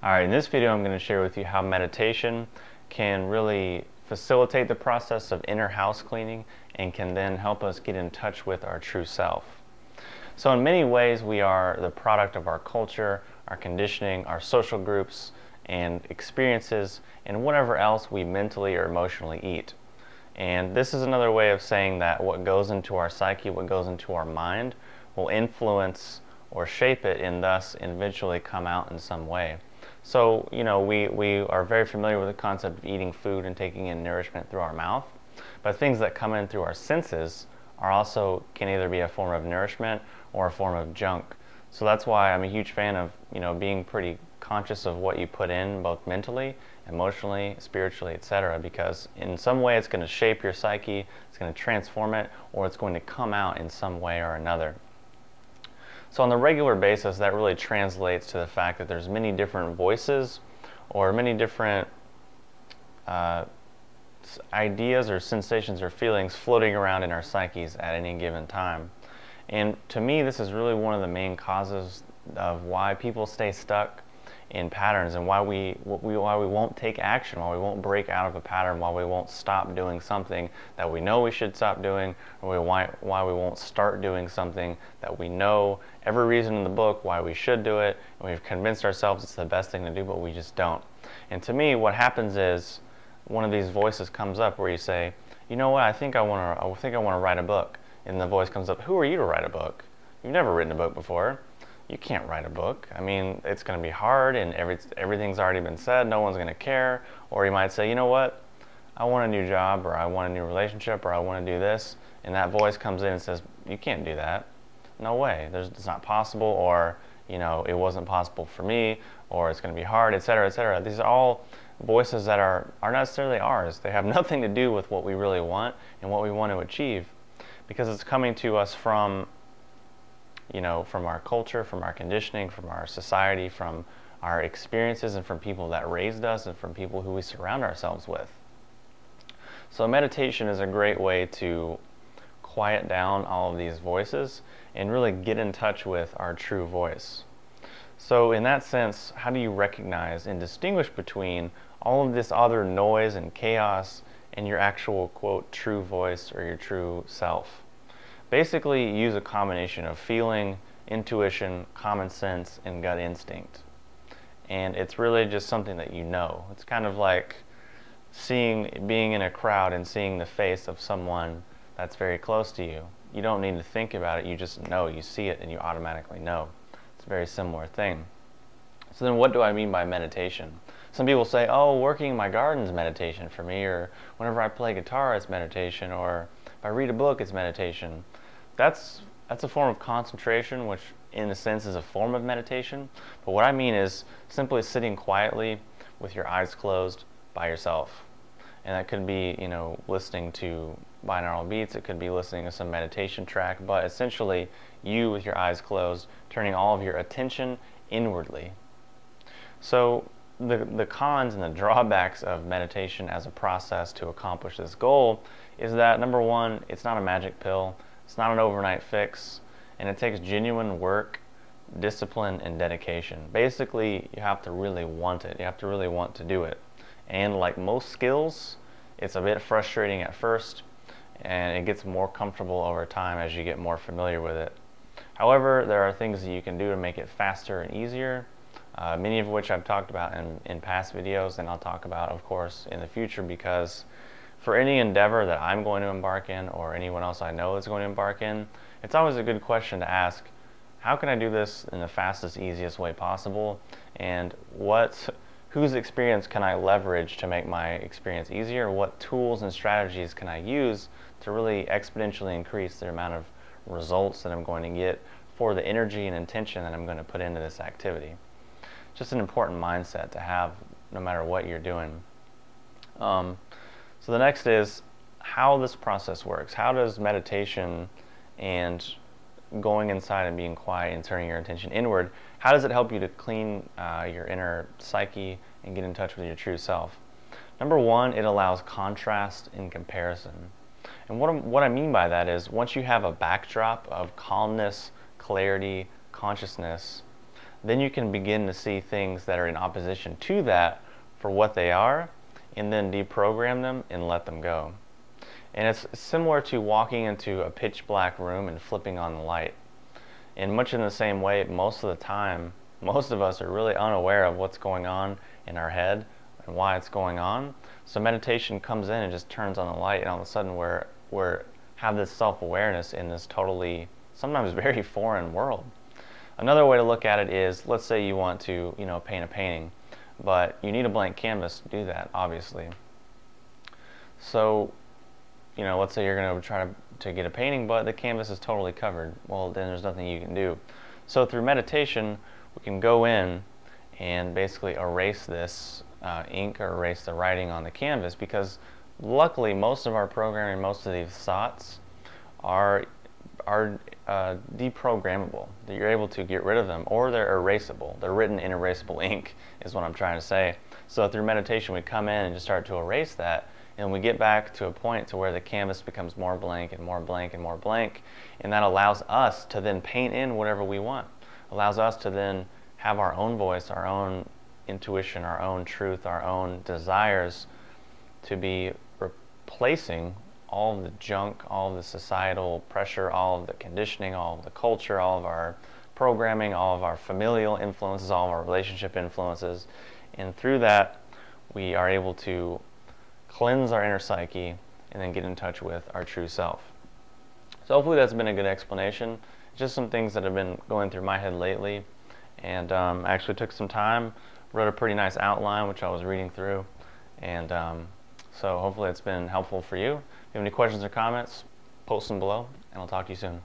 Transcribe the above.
Alright, in this video I'm going to share with you how meditation can really facilitate the process of inner house cleaning and can then help us get in touch with our true self. So in many ways we are the product of our culture, our conditioning, our social groups, and experiences, and whatever else we mentally or emotionally eat. And this is another way of saying that what goes into our psyche, what goes into our mind, will influence or shape it and thus eventually come out in some way. So, we are very familiar with the concept of eating food and taking in nourishment through our mouth, but things that come in through our senses can either be a form of nourishment or a form of junk. So that's why I'm a huge fan of, being pretty conscious of what you put in, both mentally, emotionally, spiritually, etc., because in some way it's going to shape your psyche, it's going to transform it, or it's going to come out in some way or another. So on the regular basis, that really translates to the fact that there's many different voices or many different ideas or sensations or feelings floating around in our psyches at any given time. And to me, this is really one of the main causes of why people stay stuck in patterns and why we won't take action, why we won't break out of a pattern, why we won't stop doing something that we know we should stop doing, or why we won't start doing something that we know every reason in the book why we should do it, and we've convinced ourselves it's the best thing to do, but we just don't. And to me, what happens is one of these voices comes up where you say, you know what, I think I want to write a book. And the voice comes up, who are you to write a book? You've never written a book before. You can't write a book. I mean, it's going to be hard and everything's already been said. No one's going to care. Or you might say, you know what? I want a new job, or I want a new relationship, or I want to do this. And that voice comes in and says, you can't do that. No way. It's not possible, or, it wasn't possible for me, or it's going to be hard, etc., etc. These are all voices that are not necessarily ours. They have nothing to do with what we really want and what we want to achieve, because it's coming to us from our culture, from our conditioning, from our society, from our experiences, and from people that raised us, and from people who we surround ourselves with. So meditation is a great way to quiet down all of these voices and really get in touch with our true voice. So in that sense, how do you recognize and distinguish between all of this other noise and chaos and your actual, quote, true voice or your true self? Basically, use a combination of feeling, intuition, common sense, and gut instinct. And it's really just something that you know. It's kind of like being in a crowd and seeing the face of someone that's very close to you. You don't need to think about it, you just know, you see it and you automatically know. It's a very similar thing. So then what do I mean by meditation? Some people say, oh, working my garden is meditation for me, or whenever I play guitar it's meditation, or if I read a book it's meditation. That's a form of concentration, which in a sense is a form of meditation. But what I mean is simply sitting quietly with your eyes closed by yourself. And that could be, listening to binaural beats, it could be listening to some meditation track, but essentially you with your eyes closed, turning all of your attention inwardly. So the cons and the drawbacks of meditation as a process to accomplish this goal is that, number one, it's not a magic pill, it's not an overnight fix, and it takes genuine work, discipline, and dedication. Basically, you have to really want it. You have to really want to do it. And like most skills, it's a bit frustrating at first, and it gets more comfortable over time as you get more familiar with it. However, there are things that you can do to make it faster and easier, many of which I've talked about in past videos, and I'll talk about, of course, in the future, because for any endeavor that I'm going to embark in, or anyone else I know is going to embark in, it's always a good question to ask, how can I do this in the fastest, easiest way possible, and whose experience can I leverage to make my experience easier? What tools and strategies can I use to really exponentially increase the amount of results that I'm going to get for the energy and intention that I'm going to put into this activity? Just an important mindset to have no matter what you're doing. So the next is how this process works. How does meditation and going inside and being quiet and turning your attention inward, how does it help you to clean your inner psyche and get in touch with your true self? Number one, it allows contrast and comparison. And what I mean by that is, once you have a backdrop of calmness, clarity, consciousness, then you can begin to see things that are in opposition to that for what they are, and then deprogram them and let them go. And it's similar to walking into a pitch black room and flipping on the light. And much in the same way, most of the time, most of us are really unaware of what's going on in our head and why it's going on. So meditation comes in and just turns on the light, and all of a sudden we're have this self-awareness in this totally, sometimes very foreign world. Another way to look at it is, let's say you want to, paint a painting, but you need a blank canvas to do that, obviously. So, let's say you're going to try to get a painting, but the canvas is totally covered. Well, then there's nothing you can do. So through meditation, we can go in and basically erase this ink or erase the writing on the canvas, because luckily most of our programming, most of these thoughts are deprogrammable. You're able to get rid of them, or they're erasable. They're written in erasable ink is what I'm trying to say. So through meditation we come in and just start to erase that, and we get back to a point to where the canvas becomes more blank and more blank and more blank, and that allows us to then paint in whatever we want. Allows us to then have our own voice, our own intuition, our own truth, our own desires, to be replacing all of the junk, all of the societal pressure, all of the conditioning, all of the culture, all of our programming, all of our familial influences, all of our relationship influences. And through that, we are able to cleanse our inner psyche and then get in touch with our true self. So hopefully that's been a good explanation. Just some things that have been going through my head lately. And I actually took some time, wrote a pretty nice outline, which I was reading through. And so hopefully it's been helpful for you. If you have any questions or comments, post them below, and I'll talk to you soon.